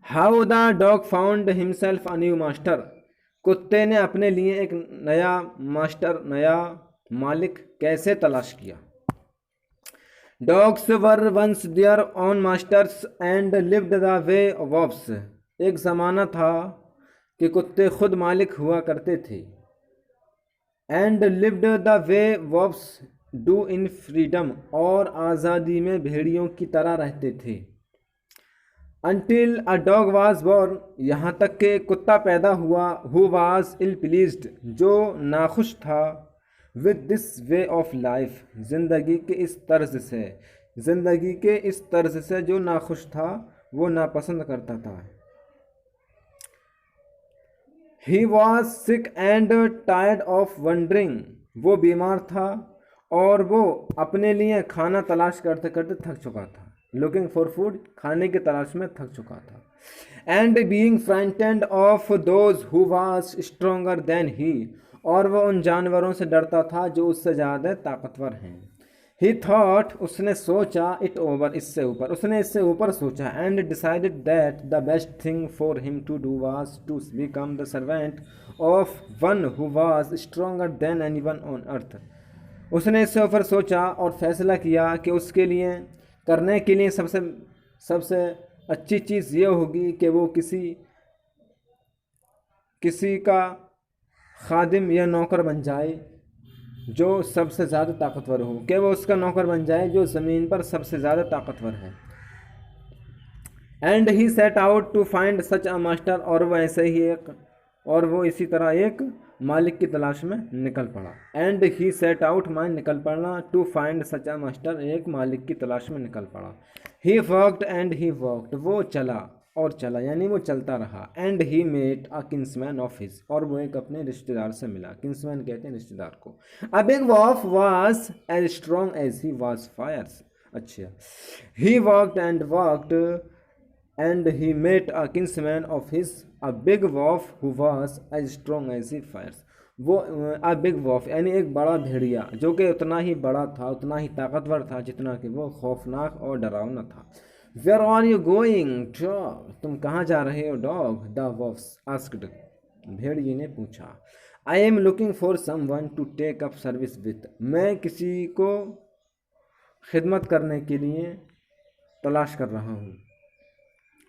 How the dog found himself a new master. कुत्ते ने अपने लिए एक नया मास्टर, नया मालिक कैसे तलाश किया। Dogs were once their own masters and lived the way wolves. एक ज़माना था कि कुत्ते खुद मालिक हुआ करते थे। And lived the way wolves do in freedom, और आज़ादी में भेड़ियों की तरह रहते थे। Until a dog was born, यहाँ तक कि कुत्ता पैदा हुआ। हु वाज इल प्लीज्ड, जो नाखुश था। With this way of life, ज़िंदगी के इस तर्ज से, ज़िंदगी के इस तर्ज से जो नाखुश था, वो नापसंद करता था। He was sick and tired of wondering, वो बीमार था और वो अपने लिए खाना तलाश करते करते थक चुका था। लुकिंग फॉर फूड, खाने की तलाश में थक चुका था। And being frightened of those who was stronger than he, और वह उन जानवरों से डरता था जो उससे ज़्यादा ताकतवर हैं। ही थॉट, उसने सोचा, इट ओवर, इससे ऊपर, उसने इससे ऊपर सोचा। And decided that the best thing for him to do was to become the servant of one who was stronger than anyone on earth. उसने इससे ऊपर सोचा और फैसला किया कि उसके लिए करने के लिए सबसे सबसे अच्छी चीज़ ये होगी कि वो किसी किसी का खादिम या नौकर बन जाए जो सबसे ज़्यादा ताकतवर हो, कि वो उसका नौकर बन जाए जो ज़मीन पर सबसे ज़्यादा ताकतवर है। And he set out to find such a master, और वो ऐसे ही और वो इसी तरह एक मालिक की तलाश में निकल पड़ा। एंड ही सेट आउट, माइन निकल पड़ना, to find such a master, एक मालिक की तलाश में निकल पड़ा। He walked and he walked, वो चला और चला, यानी वो चलता रहा। And he met a kinsman of his, और वो एक अपने रिश्तेदार से मिला। किंसमैन कहते हैं रिश्तेदार को। A big wolf was as strong as he was fierce. अच्छा, he walked and walked and he met a kinsman of his, a big wolf who was as strong as he fires। वो a big wolf यानी एक बड़ा भेड़िया, जो कि उतना ही बड़ा था, उतना ही ताकतवर था जितना कि वो खौफनाक और डरावना था। Where are you going, dog? तुम कहाँ जा रहे हो, डॉग? The wolf asked, भेड़िए ने पूछा। I am looking for someone to take up service with। मैं किसी को खिदमत करने के लिए तलाश कर रहा हूँ।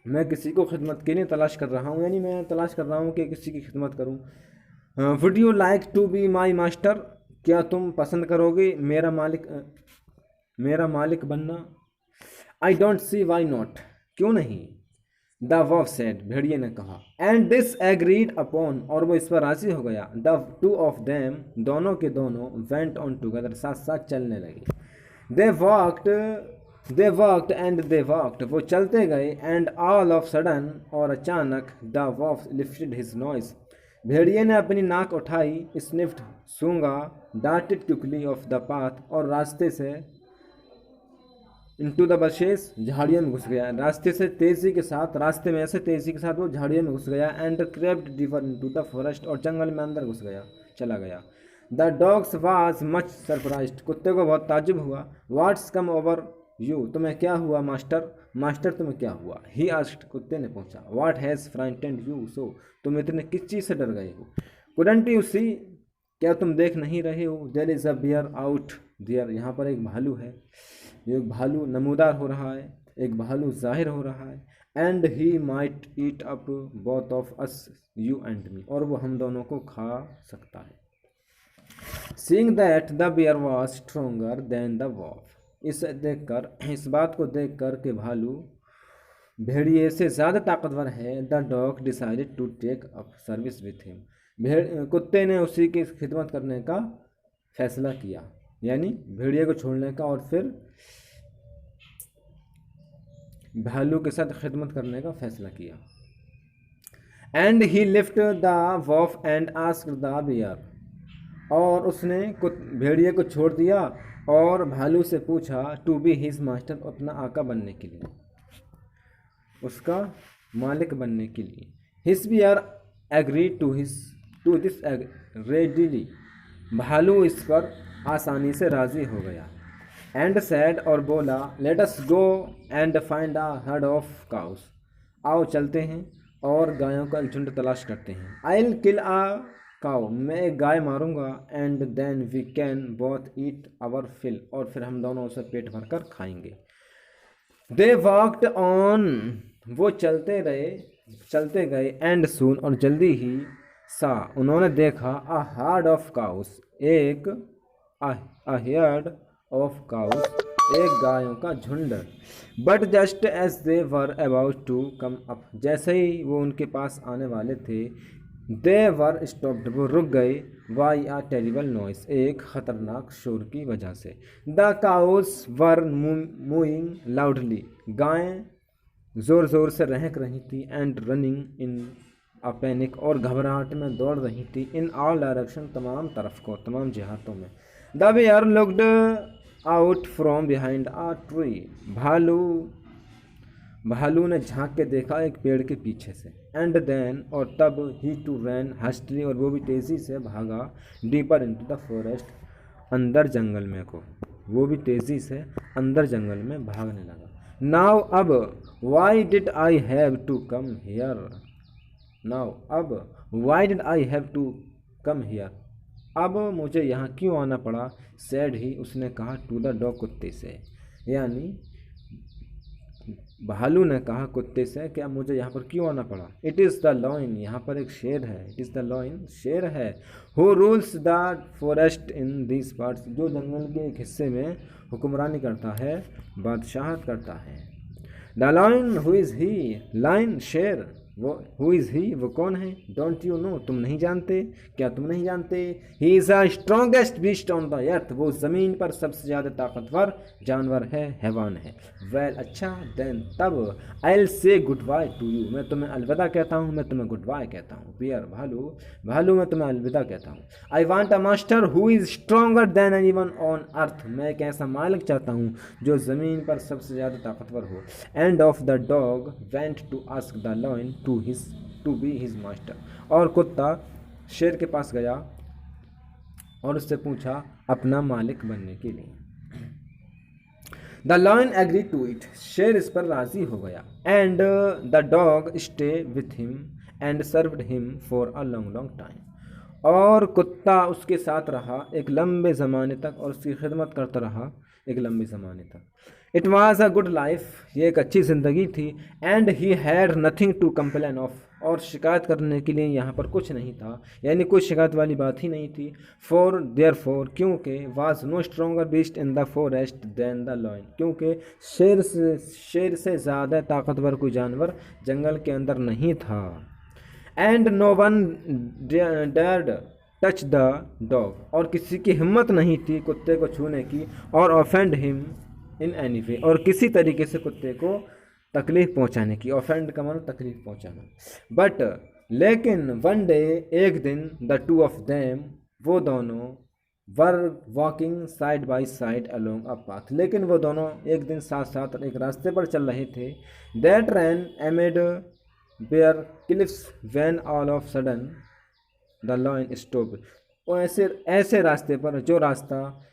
मैं किसी को खिदमत के लिए तलाश कर रहा हूँ, यानी मैं तलाश कर रहा हूँ कि किसी की खिदमत करूँ। Would you like to be my master, क्या तुम पसंद करोगे मेरा मालिक बनना। I don't see why not, क्यों नहीं। द वॉफ सेड, भेड़िए ने कहा। एंड दिस एग्रीड अपॉन, और वो इस पर राजी हो गया। द टू ऑफ देम, दोनों के दोनों, वेंट ऑन टुगेदर, साथ साथ चलने लगे। दे वॉकड एंड दे वॉकड, वो चलते गए। एंड ऑल ऑफ सडन, और अचानक, द वॉफ लिफ्टेड हिज नॉइज, भेड़िए ने अपनी नाक उठाई। Sniffed, सूंघा। Darted quickly of the path, और रास्ते से इनटू द बशेस, झाड़ियों में घुस गया। रास्ते से तेजी के साथ, रास्ते में ऐसे तेजी के साथ वो झाड़ियों में घुस गया। And crept deeper into the forest, और जंगल में अंदर घुस गया, चला गया। The dogs was much surprised, कुत्ते को बहुत ताज्जुब हुआ। व्हाट्स कम ओवर यू, तुम्हें क्या हुआ मास्टर, मास्टर तुम्हें क्या हुआ। ही आस्क्ड, कुत्ते ने पूछा। What has frightened you so, तुम इतने किस चीज़ से डर गए हो। कुडंट यू सी, क्या तुम देख नहीं रहे हो। There is a bear out there, यहाँ पर एक भालू है। एक भालू नमूदार हो रहा है, एक भालू जाहिर हो रहा है। And he might eat up both of us, you and me, और वो हम दोनों को खा सकता है। Seeing that the bear was stronger than the wolf, इसे देखकर, इस बात को देखकर कि भालू भेड़िए से ज़्यादा ताकतवर है। The dog decided to take up service with him, कुत्ते ने उसी की खिदमत करने का फैसला किया, यानी भेड़िए को छोड़ने का, और फिर भालू के साथ खिदमत करने का फैसला किया। And he left the wolf and asked the bear, और उसने भेड़िए को छोड़ दिया और भालू से पूछा टू बी हिज मास्टर, अपना आका बनने के लिए, उसका मालिक बनने के लिए। His bear agree to this readily, भालू इस पर आसानी से राजी हो गया। एंड सैड, और बोला, let us go and find a herd of cows, आओ चलते हैं और गायों का एक झुंड तलाश करते हैं। I'll kill a cow, मैं एक गाय मारूंगा, and then we can both eat our fill, और फिर हम दोनों उसे पेट भरकर खाएंगे। They walked on, वो चलते गए, and soon, और जल्दी ही, सा उन्होंने देखा, a herd of cows, एक a herd of cows, एक गायों का झुंड। But just as they were about to come up, जैसे ही वो उनके पास आने वाले थे, दे वर स्टॉप्ड, वो रुक गए, वाई आ टेरिबल नॉइस, एक खतरनाक शोर की वजह से। द काउज वर मूइंग लाउडली, गायें ज़ोर ज़ोर से रहक रही थी, and running in a panic, और घबराहट में दौड़ रही थी, इन ऑल डायरेक्शन, तमाम तरफ को, तमाम जिहातों में। The bear looked out from behind a tree, भालू ने झांक के देखा एक पेड़ के पीछे से। एंड देन, और तब, ही टू रैन हस्टली, और वो भी तेज़ी से भागा, डीपर इनटू द फॉरेस्ट, अंदर जंगल में को, वो भी तेज़ी से अंदर जंगल में भागने लगा। नाउ अब, why did I have to come here, now अब, why did I have to come here, अब मुझे यहाँ क्यों आना पड़ा, सैड ही, उसने कहा, टू द डॉग, कुत्ते से, यानी भालू ने कहा कुत्ते से, क्या मुझे यहाँ पर क्यों आना पड़ा। इट इज़ द लॉइन, यहाँ पर एक शेर है, इट इज़ द लॉइन, शेर है, who rules the forest in this parts, जो जंगल के एक हिस्से में हुक्मरानी करता है, बादशाहत करता है। The lion, who is he, lion शेर, वो हु इज़ ही, वो कौन है, डोंट यू नो, तुम नहीं जानते, क्या तुम नहीं जानते, he is a strongest beast on the earth, वो ज़मीन पर सबसे ज़्यादा ताकतवर जानवर है, हैवान है। वेल, अच्छा, देन, तब, आई will say goodbye to you, मैं तुम्हें अलविदा कहता हूँ, मैं तुम्हें गुड बाय कहता हूँ। बियर, भालू मैं तुम्हें अलविदा कहता हूँ। I want a master who is stronger than anyone on अर्थ, मैं एक ऐसा मालिक चाहता हूँ जो ज़मीन पर सबसे ज़्यादा ताकतवर हो। And off the dog went to ask the lion to be his master, और कुत्ता शेर के पास गया और उससे पूछा अपना मालिक बनने के लिए। The lion agree to it, शेर इस पर राजी हो गया। And the dog stay with him and served him for a long long time, और कुत्ता उसके साथ रहा एक लंबे ज़माने तक, और उसकी खिदमत करता रहा एक लंबे ज़माने तक। It was a good life, ये एक अच्छी ज़िंदगी थी। And he had nothing to complain of, और शिकायत करने के लिए यहाँ पर कुछ नहीं था, यानी कोई शिकायत वाली बात ही नहीं थी। फॉर देयर फॉर, क्योंकि, was no stronger beast in the forest than the lion, क्योंकि शेर से ज़्यादा ताकतवर कोई जानवर जंगल के अंदर नहीं था। And no one dared touch the dog, और किसी की हिम्मत नहीं थी कुत्ते को छूने की, और offend him in any way, और किसी तरीके से कुत्ते को तकलीफ़ पहुंचाने की। ऑफेंड का मतलब तकलीफ़ पहुंचाना। बट, लेकिन, वन डे, एक दिन, द टू ऑफ देम, वो दोनों, were walking side by side along a path, लेकिन वो दोनों एक दिन साथ साथ एक रास्ते पर चल रहे थे। That ran amid bare cliffs when all of sudden the lion stop, वो ऐसे रास्ते पर, जो रास्ता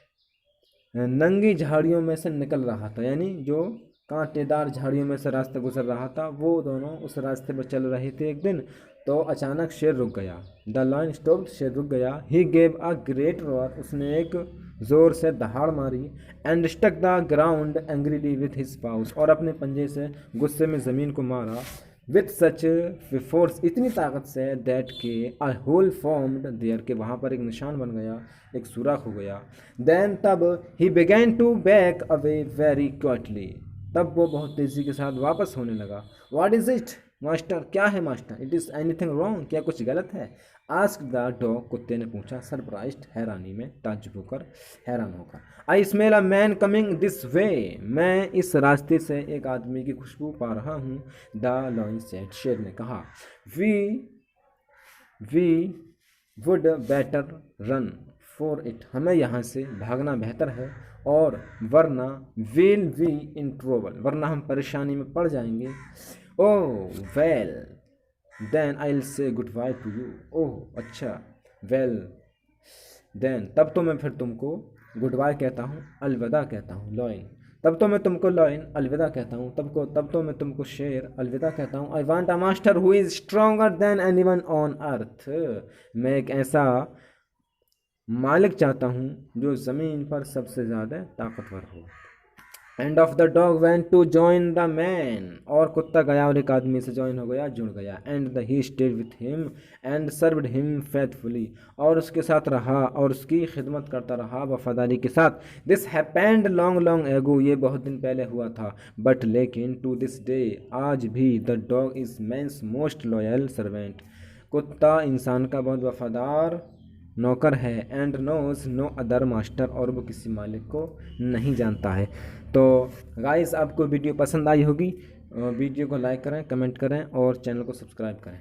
नंगी झाड़ियों में से निकल रहा था, यानी जो कांटेदार झाड़ियों में से रास्ता गुजर रहा था, वो दोनों उस रास्ते पर चल रहे थे एक दिन, तो अचानक शेर रुक गया। द लॉयन स्टॉप्ड, शेर रुक गया। He gave a great roar, उसने एक ज़ोर से दहाड़ मारी। And struck the ground angrily with his paws, और अपने पंजे से गुस्से में ज़मीन को मारा। विथ सच फोर्स, इतनी ताकत से, दैट के अ होल फॉर्म्ड देयर, के वहाँ पर एक निशान बन गया, एक सुराख हो गया। देन, तब, he began to back away very quickly, तब वो बहुत तेज़ी के साथ वापस होने लगा। व्हाट इज़ इट मास्टर, क्या है master. It is anything wrong, क्या कुछ गलत है। आस्क द डॉग, कुत्ते ने पूछा, सरप्राइज्ड, हैरानी में, ताज्जुब होकर, हैरान होकर। I smell a man coming this way, मैं इस रास्ते से एक आदमी की खुशबू पा रहा हूँ। द लॉयन सेड, शेर ने कहा, we would better run for it, हमें यहाँ से भागना बेहतर है, और वरना विल वी इन ट्रबल, वरना हम परेशानी में पड़ जाएंगे। Oh well then I will say goodbye to you, oh अच्छा, वेल देन, तब तो मैं फिर तुमको गुड बाय कहता हूँ, अलविदा कहता हूँ। लॉयन, तब तो मैं तुमको लॉयन अलविदा कहता हूँ, तब तो मैं तुमको शेर अलविदा कहता हूँ। I want a master who is stronger then any one on earth. मैं एक ऐसा मालिक चाहता हूँ जो ज़मीन पर सबसे ज़्यादा ताकतवर हो। And off the dog went to join the man, और कुत्ता गया और एक आदमी से ज्वाइन हो गया, जुड़ गया। And the he stayed with him and served him faithfully, और उसके साथ रहा और उसकी खिदमत करता रहा वफादारी के साथ। This happened long long ago, ये बहुत दिन पहले हुआ था। बट लेकिन टू दिस डे, आज भी the dog is man's most loyal servant, कुत्ता इंसान का बहुत वफादार नौकर है। And knows no other master, और वो किसी मालिक को नहीं जानता है। तो गाइस आपको वीडियो पसंद आई होगी, वीडियो को लाइक करें, कमेंट करें और चैनल को सब्सक्राइब करें।